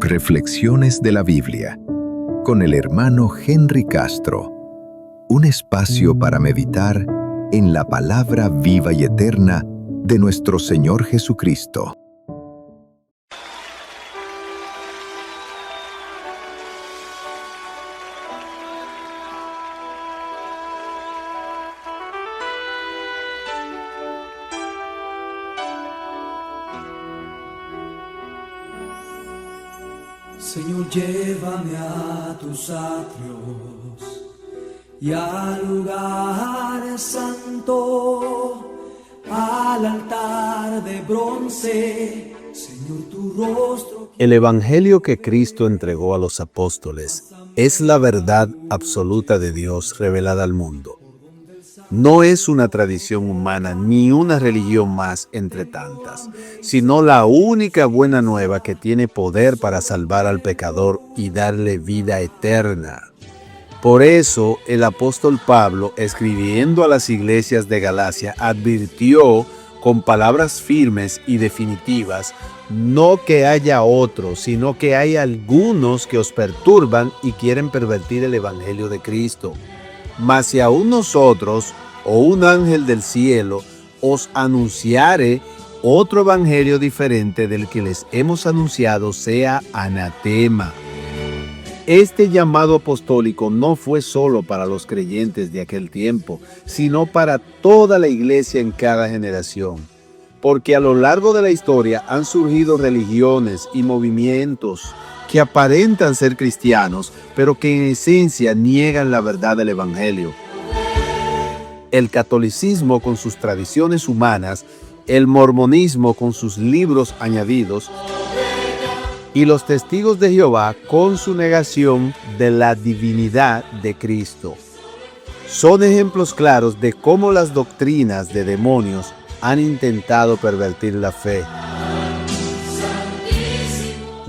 Reflexiones de la Biblia con el hermano Henry Castro. Un espacio para meditar en la palabra viva y eterna de nuestro Señor Jesucristo. Señor, llévame a tus atrios y al lugar santo, al altar de bronce, Señor, tu rostro. El Evangelio que Cristo entregó a los apóstoles es la verdad absoluta de Dios revelada al mundo. No es una tradición humana ni una religión más entre tantas, sino la única buena nueva que tiene poder para salvar al pecador y darle vida eterna. Por eso el apóstol Pablo, escribiendo a las iglesias de Galacia, advirtió con palabras firmes y definitivas, no que haya otros, sino que hay algunos que os perturban y quieren pervertir el Evangelio de Cristo. Mas si aún nosotros o un ángel del cielo os anunciare otro evangelio diferente del que les hemos anunciado, sea anatema. Este llamado apostólico no fue solo para los creyentes de aquel tiempo, sino para toda la iglesia en cada generación. Porque a lo largo de la historia han surgido religiones y movimientos que aparentan ser cristianos, pero que en esencia niegan la verdad del Evangelio. El catolicismo con sus tradiciones humanas, el mormonismo con sus libros añadidos y los testigos de Jehová con su negación de la divinidad de Cristo. Son ejemplos claros de cómo las doctrinas de demonios han intentado pervertir la fe.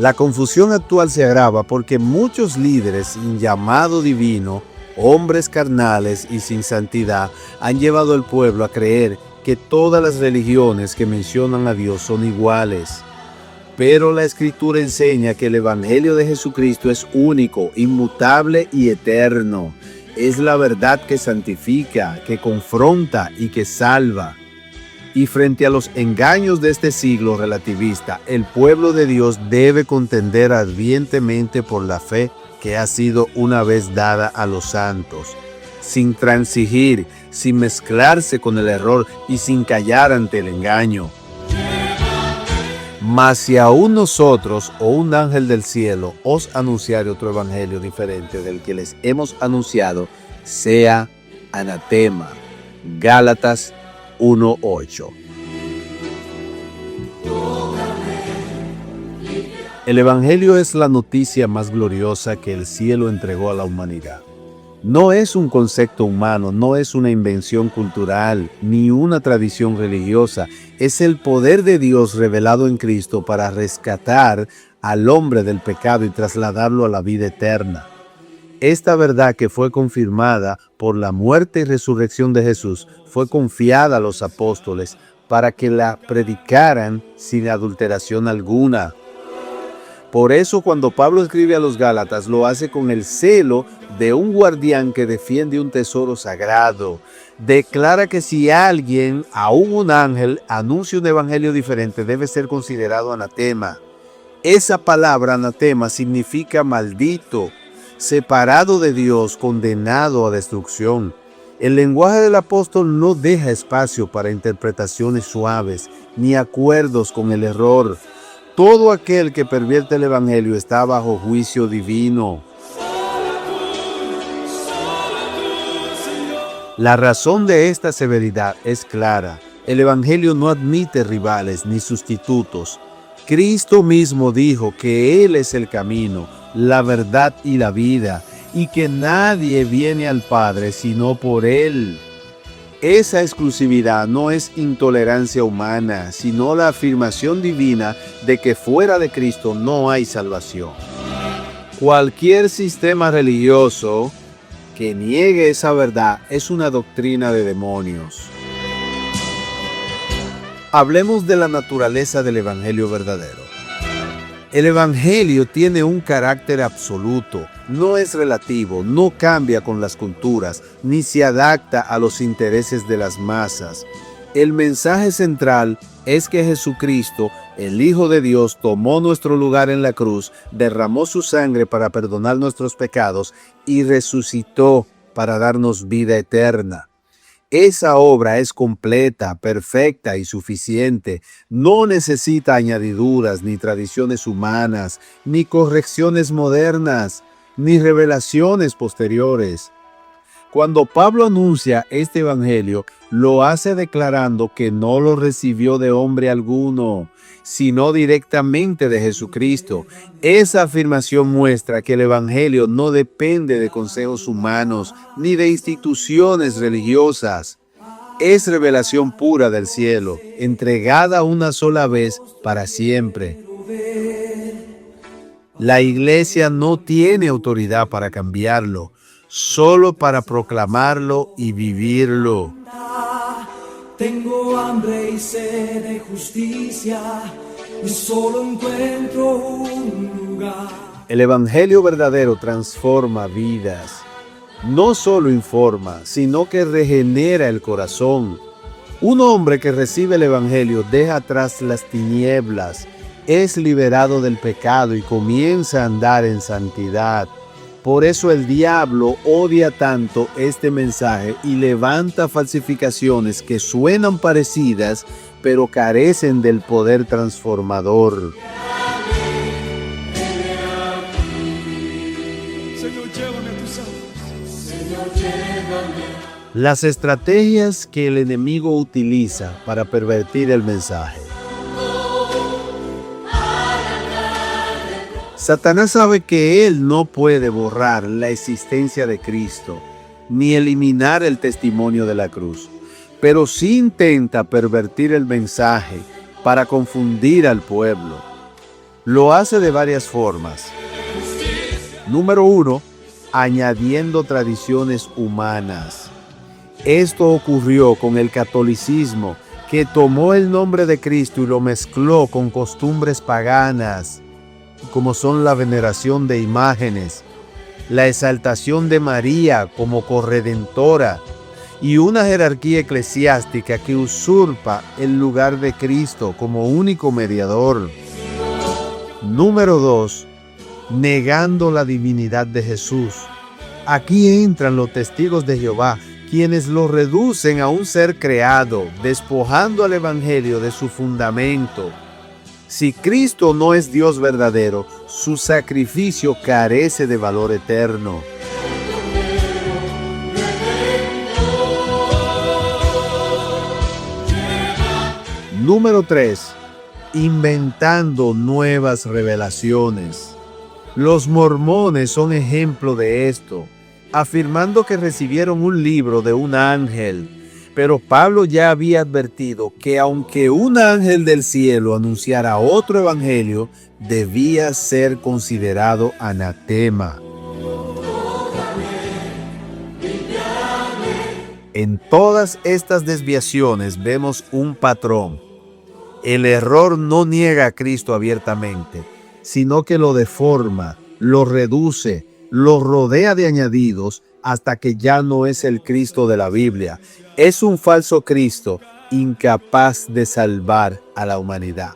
La confusión actual se agrava porque muchos líderes sin llamado divino, hombres carnales y sin santidad, han llevado al pueblo a creer que todas las religiones que mencionan a Dios son iguales. Pero la Escritura enseña que el Evangelio de Jesucristo es único, inmutable y eterno. Es la verdad que santifica, que confronta y que salva. Y frente a los engaños de este siglo relativista, el pueblo de Dios debe contender ardientemente por la fe que ha sido una vez dada a los santos, sin transigir, sin mezclarse con el error y sin callar ante el engaño. Mas si aún nosotros o un ángel del cielo os anunciare otro evangelio diferente del que les hemos anunciado, sea anatema. Gálatas 1:8. El Evangelio es la noticia más gloriosa que el cielo entregó a la humanidad. No es un concepto humano, no es una invención cultural, ni una tradición religiosa. Es el poder de Dios revelado en Cristo para rescatar al hombre del pecado y trasladarlo a la vida eterna. Esta verdad, que fue confirmada por la muerte y resurrección de Jesús, fue confiada a los apóstoles para que la predicaran sin adulteración alguna. Por eso cuando Pablo escribe a los Gálatas, lo hace con el celo de un guardián que defiende un tesoro sagrado. Declara que si alguien, aún un ángel, anuncia un evangelio diferente, debe ser considerado anatema. Esa palabra anatema significa maldito, separado de Dios, condenado a destrucción. El lenguaje del apóstol no deja espacio para interpretaciones suaves, ni acuerdos con el error. Todo aquel que pervierte el Evangelio está bajo juicio divino. La razón de esta severidad es clara. El Evangelio no admite rivales ni sustitutos. Cristo mismo dijo que Él es el camino, la verdad y la vida, y que nadie viene al Padre sino por Él. Esa exclusividad no es intolerancia humana, sino la afirmación divina de que fuera de Cristo no hay salvación. Cualquier sistema religioso que niegue esa verdad es una doctrina de demonios. Hablemos de la naturaleza del Evangelio verdadero. El Evangelio tiene un carácter absoluto, no es relativo, no cambia con las culturas, ni se adapta a los intereses de las masas. El mensaje central es que Jesucristo, el Hijo de Dios, tomó nuestro lugar en la cruz, derramó su sangre para perdonar nuestros pecados y resucitó para darnos vida eterna. Esa obra es completa, perfecta y suficiente. No necesita añadiduras, ni tradiciones humanas, ni correcciones modernas, ni revelaciones posteriores. Cuando Pablo anuncia este evangelio, lo hace declarando que no lo recibió de hombre alguno, sino directamente de Jesucristo. Esa afirmación muestra que el evangelio no depende de consejos humanos ni de instituciones religiosas. Es revelación pura del cielo, entregada una sola vez para siempre. La iglesia no tiene autoridad para cambiarlo, solo para proclamarlo y vivirlo. Tengo hambre y sed de justicia y solo encuentro un lugar. El evangelio verdadero transforma vidas. No solo informa, sino que regenera el corazón. Un hombre que recibe el evangelio deja atrás las tinieblas, es liberado del pecado y comienza a andar en santidad. Por eso el diablo odia tanto este mensaje y levanta falsificaciones que suenan parecidas, pero carecen del poder transformador. Señor, llévame a tus aguas. Señor, llévame. Las estrategias que el enemigo utiliza para pervertir el mensaje. Satanás sabe que él no puede borrar la existencia de Cristo, ni eliminar el testimonio de la cruz, pero sí intenta pervertir el mensaje para confundir al pueblo. Lo hace de varias formas. Número 1, añadiendo tradiciones humanas. Esto ocurrió con el catolicismo, que tomó el nombre de Cristo y lo mezcló con costumbres paganas, como son la veneración de imágenes, la exaltación de María como corredentora y una jerarquía eclesiástica que usurpa el lugar de Cristo como único mediador. Número 2. Negando la divinidad de Jesús. Aquí entran los testigos de Jehová, quienes lo reducen a un ser creado, despojando al evangelio de su fundamento. Si Cristo no es Dios verdadero, su sacrificio carece de valor eterno. Número 3. Inventando nuevas revelaciones. Los mormones son ejemplo de esto, afirmando que recibieron un libro de un ángel. Pero Pablo ya había advertido que aunque un ángel del cielo anunciara otro evangelio, debía ser considerado anatema. En todas estas desviaciones vemos un patrón. El error no niega a Cristo abiertamente, sino que lo deforma, lo reduce, lo rodea de añadidos hasta que ya no es el Cristo de la Biblia. Es un falso Cristo, incapaz de salvar a la humanidad.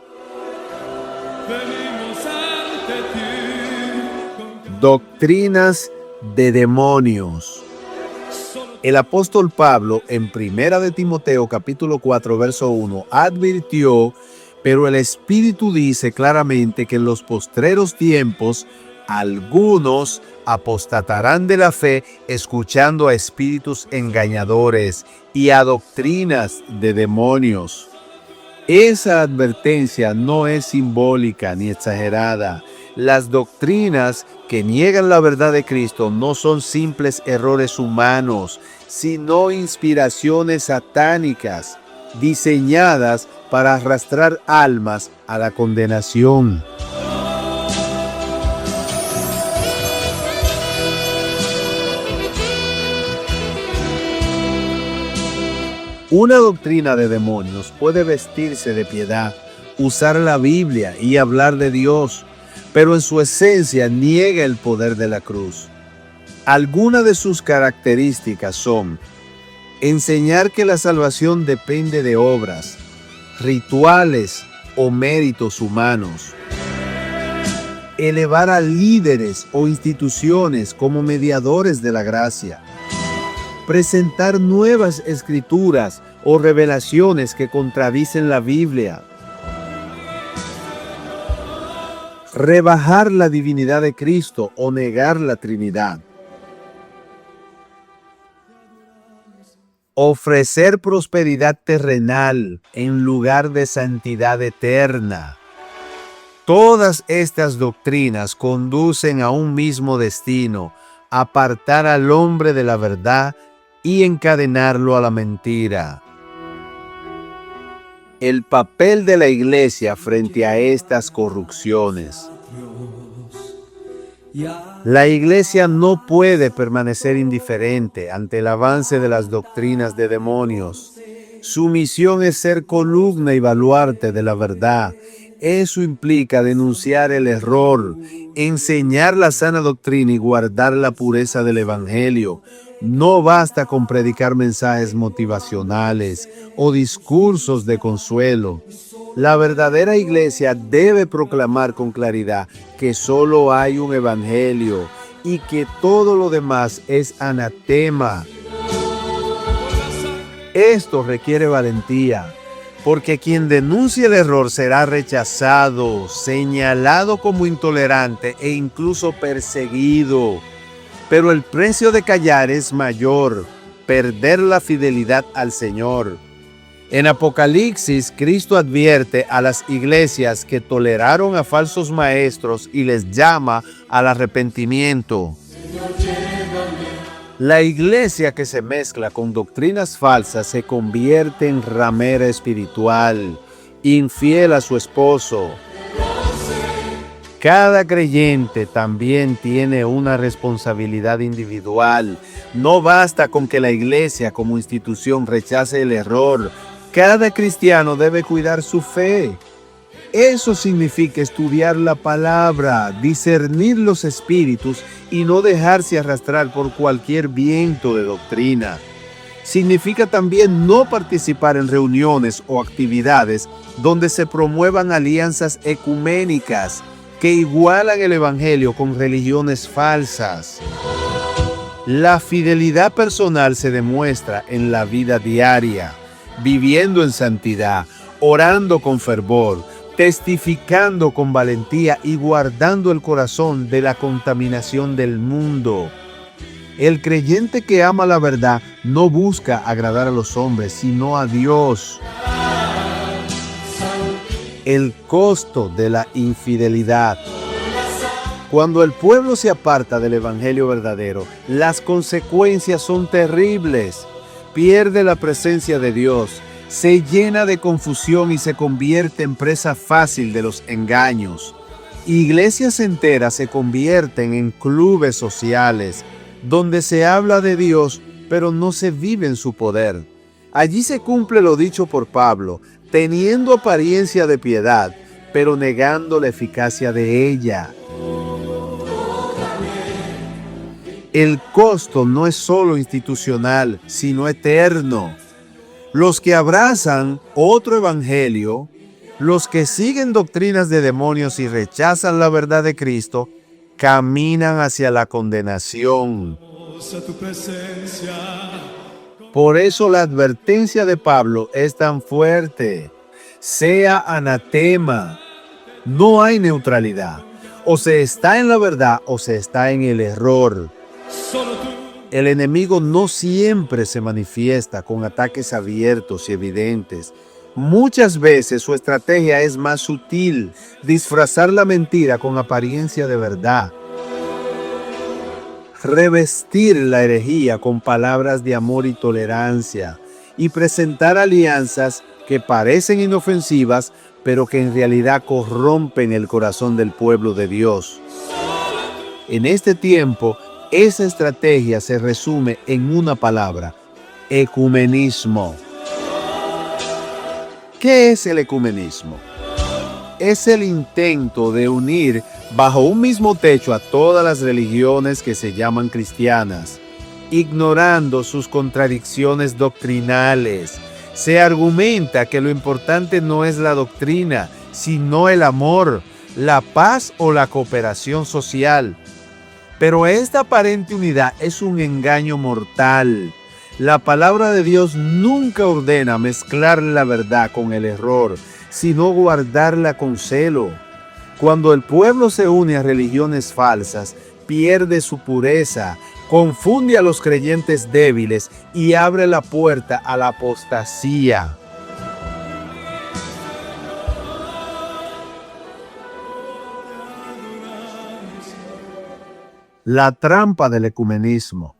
Doctrinas de demonios. El apóstol Pablo en 1 de Timoteo capítulo 4 verso 1 advirtió: pero el Espíritu dice claramente que en los postreros tiempos algunos apostatarán de la fe, escuchando a espíritus engañadores y a doctrinas de demonios. Esa advertencia no es simbólica ni exagerada. Las doctrinas que niegan la verdad de Cristo no son simples errores humanos, sino inspiraciones satánicas, diseñadas para arrastrar almas a la condenación. Una doctrina de demonios puede vestirse de piedad, usar la Biblia y hablar de Dios, pero en su esencia niega el poder de la cruz. Algunas de sus características son: enseñar que la salvación depende de obras, rituales o méritos humanos; elevar a líderes o instituciones como mediadores de la gracia; presentar nuevas escrituras o revelaciones que contradicen la Biblia; rebajar la divinidad de Cristo o negar la Trinidad; ofrecer prosperidad terrenal en lugar de santidad eterna. Todas estas doctrinas conducen a un mismo destino: apartar al hombre de la verdad y encadenarlo a la mentira. El papel de la Iglesia frente a estas corrupciones. La Iglesia no puede permanecer indiferente ante el avance de las doctrinas de demonios. Su misión es ser columna y baluarte de la verdad. Eso implica denunciar el error, enseñar la sana doctrina y guardar la pureza del Evangelio. No basta con predicar mensajes motivacionales o discursos de consuelo. La verdadera iglesia debe proclamar con claridad que solo hay un evangelio y que todo lo demás es anatema. Esto requiere valentía, porque quien denuncie el error será rechazado, señalado como intolerante e incluso perseguido. Pero el precio de callar es mayor: perder la fidelidad al Señor. En Apocalipsis, Cristo advierte a las iglesias que toleraron a falsos maestros y les llama al arrepentimiento. La iglesia que se mezcla con doctrinas falsas se convierte en ramera espiritual, infiel a su esposo. Cada creyente también tiene una responsabilidad individual. No basta con que la iglesia como institución rechace el error. Cada cristiano debe cuidar su fe. Eso significa estudiar la palabra, discernir los espíritus y no dejarse arrastrar por cualquier viento de doctrina. Significa también no participar en reuniones o actividades donde se promuevan alianzas ecuménicas que igualan el evangelio con religiones falsas. La fidelidad personal se demuestra en la vida diaria, viviendo en santidad, orando con fervor, testificando con valentía y guardando el corazón de la contaminación del mundo. El creyente que ama la verdad no busca agradar a los hombres, sino a Dios. El costo de la infidelidad. Cuando el pueblo se aparta del evangelio verdadero, las consecuencias son terribles. Pierde la presencia de Dios, se llena de confusión y se convierte en presa fácil de los engaños. Iglesias enteras se convierten en clubes sociales, donde se habla de Dios, pero no se vive en su poder. Allí se cumple lo dicho por Pablo: teniendo apariencia de piedad, pero negando la eficacia de ella. El costo no es solo institucional, sino eterno. Los que abrazan otro evangelio, los que siguen doctrinas de demonios y rechazan la verdad de Cristo, caminan hacia la condenación. Por eso la advertencia de Pablo es tan fuerte: sea anatema. No hay neutralidad. O se está en la verdad o se está en el error. El enemigo no siempre se manifiesta con ataques abiertos y evidentes. Muchas veces su estrategia es más sutil: disfrazar la mentira con apariencia de verdad. Revestir la herejía con palabras de amor y tolerancia, y presentar alianzas que parecen inofensivas, pero que en realidad corrompen el corazón del pueblo de Dios. En este tiempo, esa estrategia se resume en una palabra: ecumenismo. ¿Qué es el ecumenismo? es el intento de unir bajo un mismo techo a todas las religiones que se llaman cristianas, ignorando sus contradicciones doctrinales. Se argumenta que lo importante no es la doctrina, sino el amor, la paz o la cooperación social. Pero esta aparente unidad es un engaño mortal. La palabra de Dios nunca ordena mezclar la verdad con el error, sino guardarla con celo. Cuando el pueblo se une a religiones falsas, pierde su pureza, confunde a los creyentes débiles y abre la puerta a la apostasía. La trampa del ecumenismo.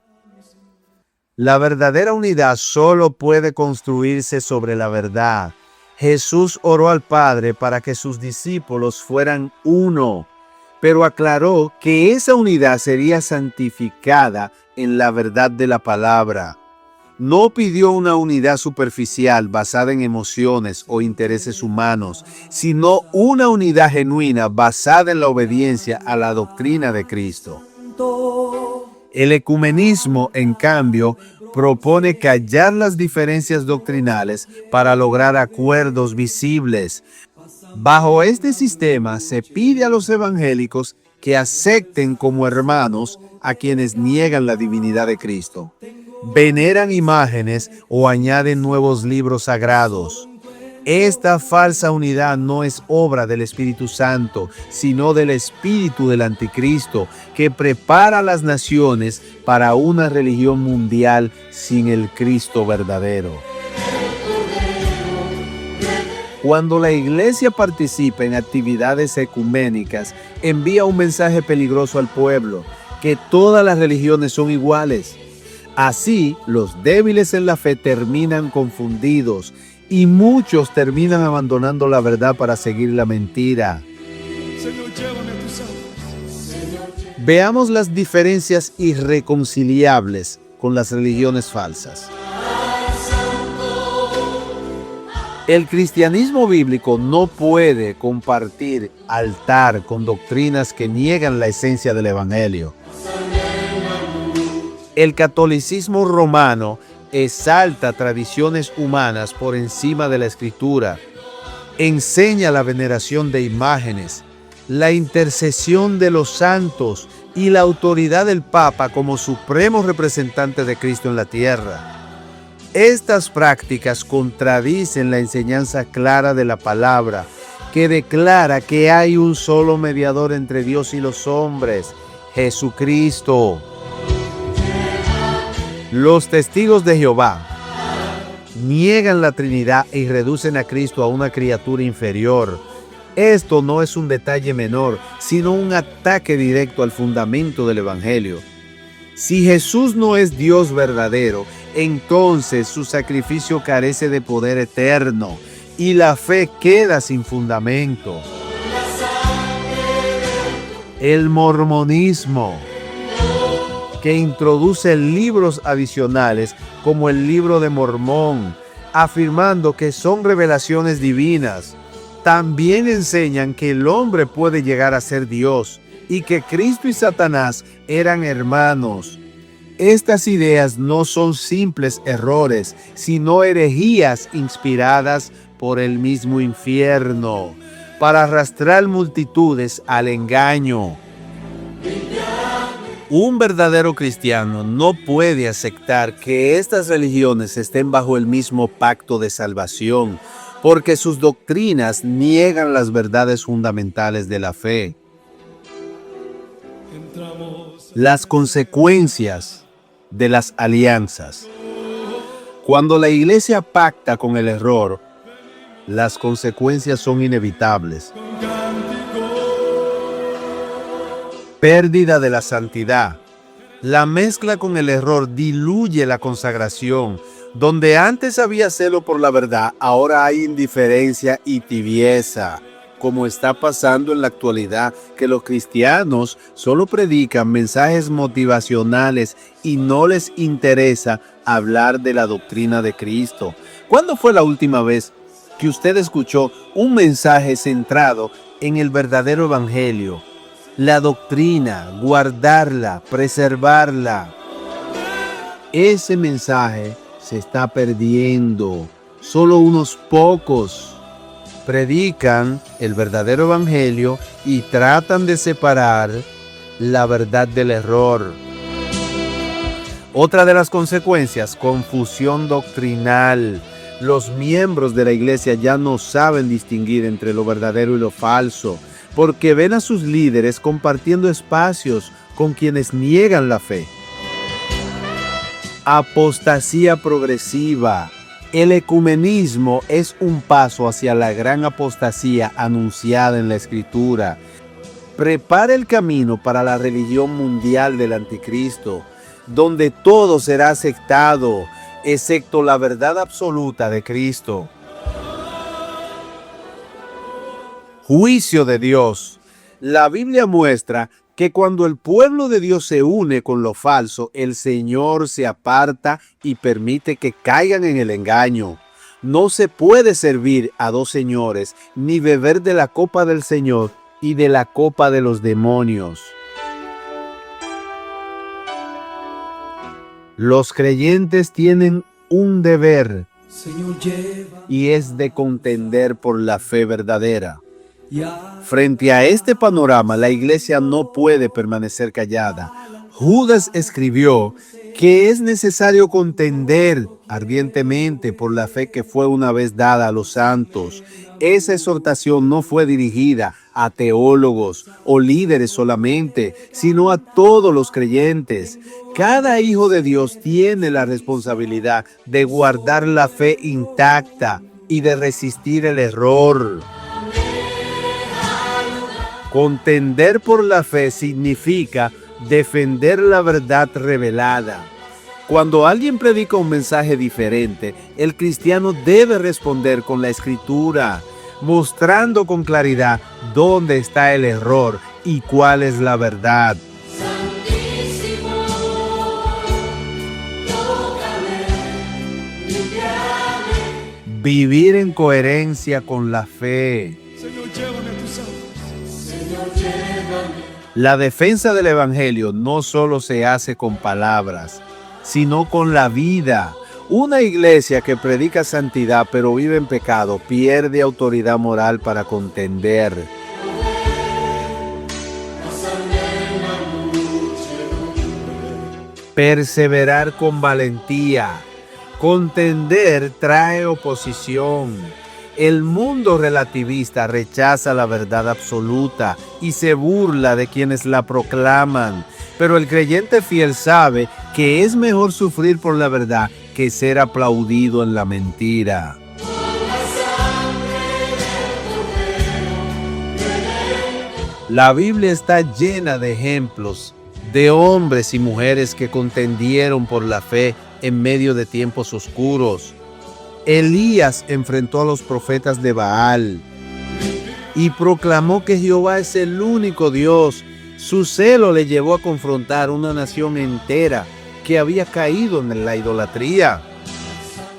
La verdadera unidad solo puede construirse sobre la verdad. Jesús oró al Padre para que sus discípulos fueran uno, pero aclaró que esa unidad sería santificada en la verdad de la palabra. No pidió una unidad superficial basada en emociones o intereses humanos, sino una unidad genuina basada en la obediencia a la doctrina de Cristo. El ecumenismo, en cambio, propone callar las diferencias doctrinales para lograr acuerdos visibles. Bajo este sistema se pide a los evangélicos que acepten como hermanos a quienes niegan la divinidad de Cristo, veneran imágenes o añaden nuevos libros sagrados. Esta falsa unidad no es obra del Espíritu Santo, sino del espíritu del anticristo, que prepara a las naciones para una religión mundial sin el Cristo verdadero. Cuando la iglesia participa en actividades ecuménicas, envía un mensaje peligroso al pueblo, que todas las religiones son iguales. Así, los débiles en la fe terminan confundidos y muchos terminan abandonando la verdad para seguir la mentira. Señor, llévame a tus aguas. Veamos las diferencias irreconciliables con las religiones falsas. El cristianismo bíblico no puede compartir altar con doctrinas que niegan la esencia del evangelio. El catolicismo romano exalta tradiciones humanas por encima de la Escritura, enseña la veneración de imágenes, la intercesión de los santos y la autoridad del Papa como supremo representante de Cristo en la tierra. Estas prácticas contradicen la enseñanza clara de la palabra, que declara que hay un solo mediador entre Dios y los hombres, Jesucristo. Los testigos de Jehová niegan la Trinidad y reducen a Cristo a una criatura inferior. Esto no es un detalle menor, sino un ataque directo al fundamento del Evangelio. Si Jesús no es Dios verdadero, entonces su sacrificio carece de poder eterno y la fe queda sin fundamento. El mormonismo, que introduce libros adicionales como el Libro de Mormón, afirmando que son revelaciones divinas. También enseñan que el hombre puede llegar a ser Dios y que Cristo y Satanás eran hermanos. Estas ideas no son simples errores, sino herejías inspiradas por el mismo infierno para arrastrar multitudes al engaño. Un verdadero cristiano no puede aceptar que estas religiones estén bajo el mismo pacto de salvación, porque sus doctrinas niegan las verdades fundamentales de la fe. Las consecuencias de las alianzas. Cuando la iglesia pacta con el error, las consecuencias son inevitables. Pérdida de la santidad. La mezcla con el error diluye la consagración. Donde antes había celo por la verdad, ahora hay indiferencia y tibieza, como está pasando en la actualidad, que los cristianos solo predican mensajes motivacionales y no les interesa hablar de la doctrina de Cristo. ¿Cuándo fue la última vez que usted escuchó un mensaje centrado en el verdadero evangelio, la doctrina, guardarla, preservarla. Ese mensaje se está perdiendo. Solo unos pocos predican el verdadero evangelio y tratan de separar la verdad del error. Otra de las consecuencias, confusión doctrinal. Los miembros de la iglesia ya no saben distinguir entre lo verdadero y lo falso, porque ven a sus líderes compartiendo espacios con quienes niegan la fe. Apostasía progresiva. El ecumenismo es un paso hacia la gran apostasía anunciada en la Escritura. Prepara el camino para la religión mundial del anticristo, donde todo será aceptado, excepto la verdad absoluta de Cristo. Juicio de Dios. La Biblia muestra que cuando el pueblo de Dios se une con lo falso, el Señor se aparta y permite que caigan en el engaño. No se puede servir a dos señores, ni beber de la copa del Señor y de la copa de los demonios. Los creyentes tienen un deber, y es de contender por la fe verdadera. Frente a este panorama, la iglesia no puede permanecer callada. Judas escribió que es necesario contender ardientemente por la fe que fue una vez dada a los santos. Esa exhortación no fue dirigida a teólogos o líderes solamente, sino a todos los creyentes. Cada hijo de Dios tiene la responsabilidad de guardar la fe intacta y de resistir el error. Contender por la fe significa defender la verdad revelada. Cuando alguien predica un mensaje diferente, el cristiano debe responder con la Escritura, mostrando con claridad dónde está el error y cuál es la verdad. Vivir en coherencia con la fe. Señor, llévame a tus aguas. La defensa del Evangelio no solo se hace con palabras, sino con la vida. Una iglesia que predica santidad pero vive en pecado pierde autoridad moral para contender. Perseverar con valentía. Contender trae oposición. El mundo relativista rechaza la verdad absoluta y se burla de quienes la proclaman. Pero el creyente fiel sabe que es mejor sufrir por la verdad que ser aplaudido en la mentira. La Biblia está llena de ejemplos de hombres y mujeres que contendieron por la fe en medio de tiempos oscuros. Elías enfrentó a los profetas de Baal y proclamó que Jehová es el único Dios. Su celo le llevó a confrontar una nación entera que había caído en la idolatría.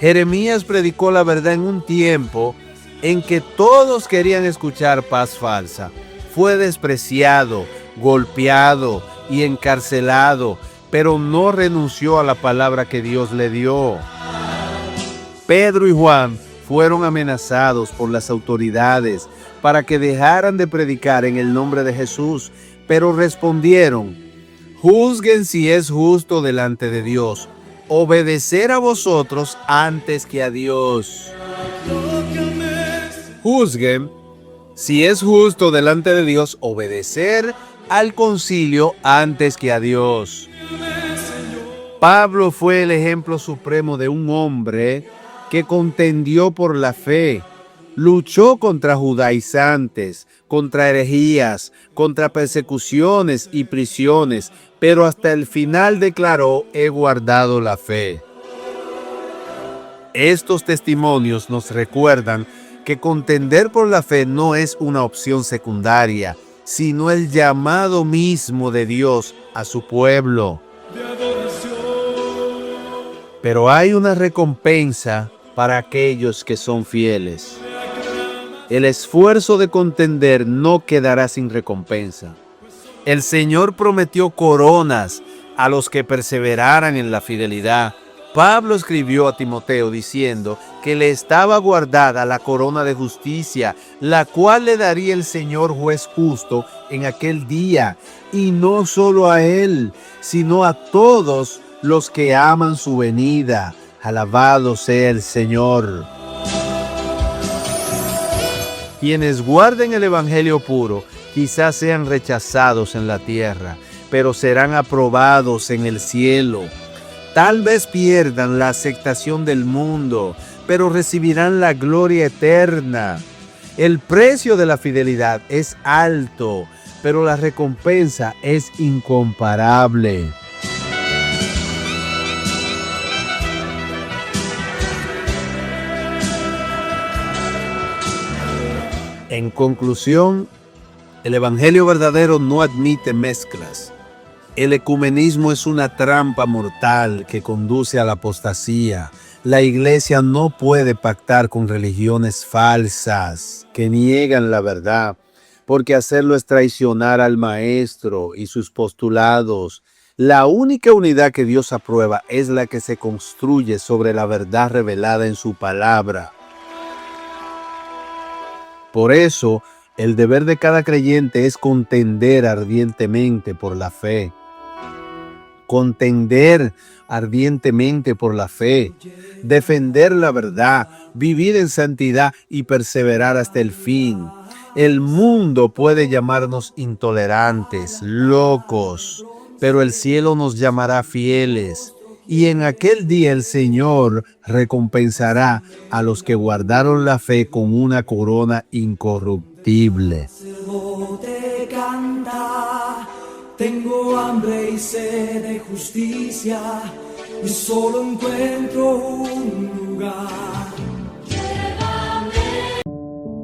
Jeremías predicó la verdad en un tiempo en que todos querían escuchar paz falsa. Fue despreciado, golpeado y encarcelado, pero no renunció a la palabra que Dios le dio. Pedro y Juan fueron amenazados por las autoridades para que dejaran de predicar en el nombre de Jesús, pero respondieron: juzguen si es justo delante de Dios, obedecer a vosotros antes que a Dios. Juzguen si es justo delante de Dios, obedecer al concilio antes que a Dios. Pablo fue el ejemplo supremo de un hombre que contendió por la fe, luchó contra judaizantes, contra herejías, contra persecuciones y prisiones, pero hasta el final declaró: he guardado la fe. Estos testimonios nos recuerdan que contender por la fe no es una opción secundaria, sino el llamado mismo de Dios a su pueblo. Pero hay una recompensa para aquellos que son fieles. El esfuerzo de contender no quedará sin recompensa. El Señor prometió coronas a los que perseveraran en la fidelidad. Pablo escribió a Timoteo diciendo que le estaba guardada la corona de justicia, la cual le daría el Señor juez justo en aquel día, y no solo a él, sino a todos los que aman su venida. Alabado sea el Señor. Quienes guarden el evangelio puro quizás sean rechazados en la tierra, pero serán aprobados en el cielo. Tal vez pierdan la aceptación del mundo, pero recibirán la gloria eterna. El precio de la fidelidad es alto, pero la recompensa es incomparable. En conclusión, el evangelio verdadero no admite mezclas. El ecumenismo es una trampa mortal que conduce a la apostasía. La iglesia no puede pactar con religiones falsas que niegan la verdad, porque hacerlo es traicionar al Maestro y sus postulados. La única unidad que Dios aprueba es la que se construye sobre la verdad revelada en su palabra. Por eso, el deber de cada creyente es contender ardientemente por la fe. Contender ardientemente por la fe, defender la verdad, vivir en santidad y perseverar hasta el fin. El mundo puede llamarnos intolerantes, locos, pero el cielo nos llamará fieles. Y en aquel día el Señor recompensará a los que guardaron la fe con una corona incorruptible. Sacerdote canta, tengo hambre y sed de justicia, y solo encuentro un lugar.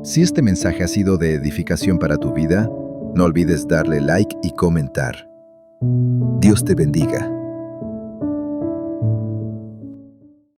Si este mensaje ha sido de edificación para tu vida, no olvides darle like y comentar. Dios te bendiga.